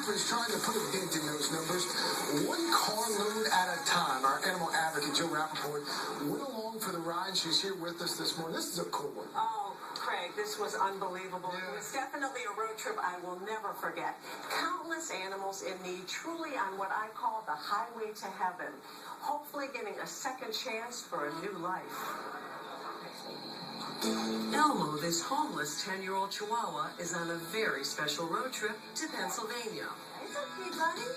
keepers trying to put a dent in those numbers. One carload at a time. Our animal advocate, Jill Rappaport, went along for the ride. She's here with us this morning. This is a cool one. Oh, Craig, this was unbelievable. Yeah. It was definitely a road trip I will never forget. Countless animals in need, truly on what I call the highway to heaven. Hopefully getting a second chance for a new life. Elmo, this homeless 10-year-old Chihuahua, is on a very special road trip to Pennsylvania. It's okay, buddy.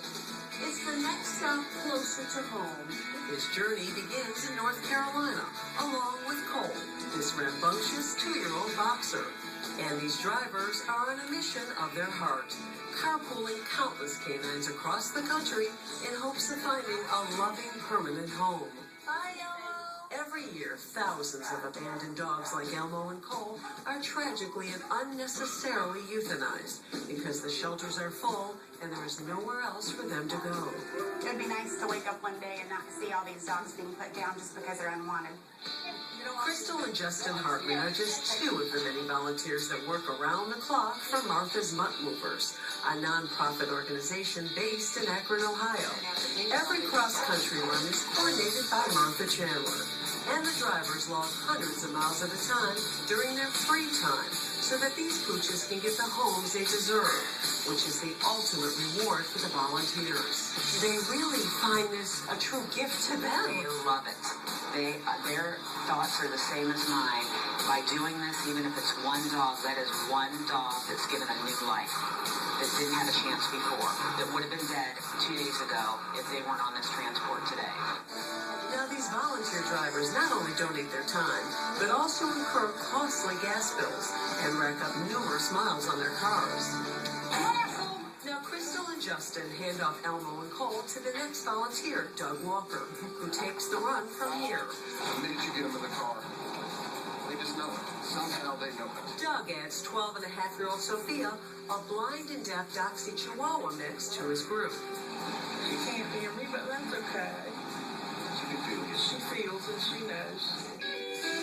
It's the next stop closer to home. His journey begins in North Carolina, along with Cole, this rambunctious 2-year-old boxer. And these drivers are on a mission of their heart, carpooling countless canines across the country in hopes of finding a loving, permanent home. Bye, Elmo. Every year, thousands of abandoned dogs like Elmo and Cole are tragically and unnecessarily euthanized because the shelters are full and there is nowhere else for them to go. It would be nice to wake up one day and not see all these dogs being put down just because they're unwanted. Crystal and Justin Hartman are just two of the many volunteers that work around the clock for Martha's Mutt Movers, a nonprofit organization based in Akron, Ohio. Every cross-country run is coordinated by Martha Chandler, and the drivers log hundreds of miles at a time during their free time so that these pooches can get the homes they deserve, which is the ultimate reward for the volunteers. They really find this a true gift to them. They love it. Their thoughts are the same as mine. By doing this, even if it's one dog, that is one dog that's given a new life that didn't have a chance before, that would have been dead 2 days ago if they weren't on this transport today. Now, these volunteer drivers not only donate their time, but also incur costly gas bills and rack up numerous miles on their cars. Now, Crystal and Justin hand off Elmo and Cole to the next volunteer, Doug Walker, who takes the run from here. The minute you get them in the car, they just know it. Somehow they know it. Doug adds 12-and-a-half-year-old Sophia, a blind and deaf Doxy Chihuahua mix, to his group. She can't hear me, but that's okay. She feels and she knows.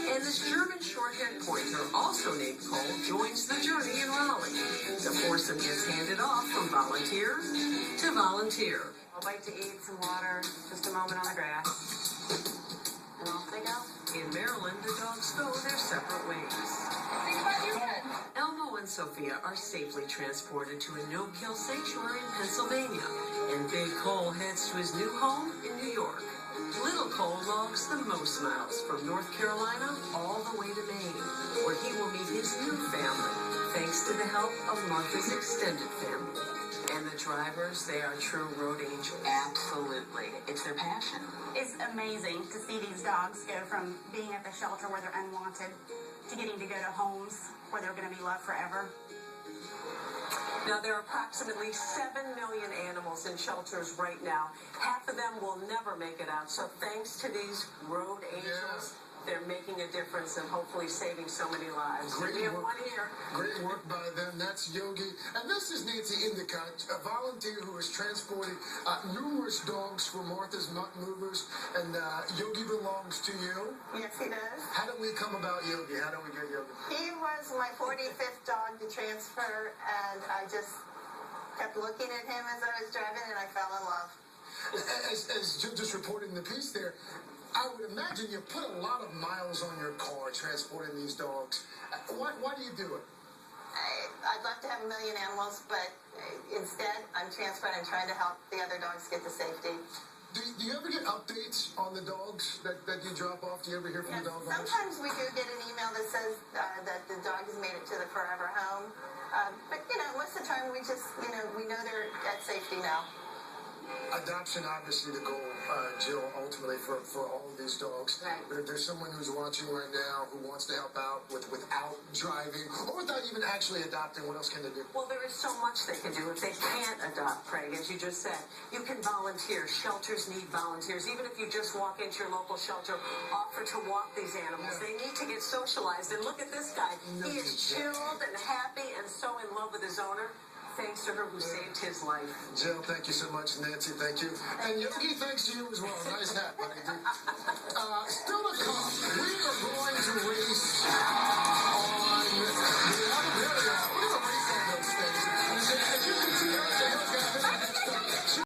And this German short-haired pointer, also named Cole, joins the journey in Raleigh. The foursome gets handed off from volunteer to volunteer. I'd like to eat some water, just a moment on the grass. And off they go. In Maryland, the dogs go their separate ways. Elmo and Sophia are safely transported to a no-kill sanctuary in Pennsylvania, and Big Cole heads to his new home in New York. Little Cole logs the most miles from North Carolina all the way to Maine, where he will meet his new family, thanks to the help of Martha's extended family. And the drivers, they are true road angels. Absolutely. It's their passion. It's amazing to see these dogs go from being at the shelter where they're unwanted to getting to go to homes where they're going to be loved forever. Now, there are approximately 7 million animals in shelters right now. Half of them will never make it out. So thanks to these road angels, they're making a difference and hopefully saving so many lives. Great we have work. one here. Great work by them. That's Yogi. And this is Nancy Endicott, a volunteer who has transported numerous dogs for Martha's Mutt Movers. And Yogi belongs to you. Yes, he does. How did we come about Yogi? How did we get Yogi? He was my 45th dog to transfer, and I just kept looking at him as I was driving, and I fell in love. As Jim just reported in the piece there, I would imagine you put a lot of miles on your car transporting these dogs. Why do you do it? I'd love to have a million animals, but instead I'm transferring and trying to help the other dogs get to safety. Do you ever get updates on the dogs that you drop off? Do you ever hear from the dog owners? Sometimes we do get an email that says that the dog has made it to the forever home. But, most of the time we just, we know they're at safety now. Adoption, obviously, the goal, Jill, ultimately for all of these dogs. Right. But if there's someone who's watching right now who wants to help out without driving or without even actually adopting, what else can they do? Well, there is so much they can do. If they can't adopt, Craig, as you just said, you can volunteer. Shelters need volunteers. Even if you just walk into your local shelter, offer to walk these animals. They need to get socialized. And look at this guy. He is chilled and happy and so in love with his owner. Thanks to her who saved his life. Jill, thank you so much. Nancy, thank you. And Yogi, thanks to you as well. Nice hat, buddy. Still to come, we are going to race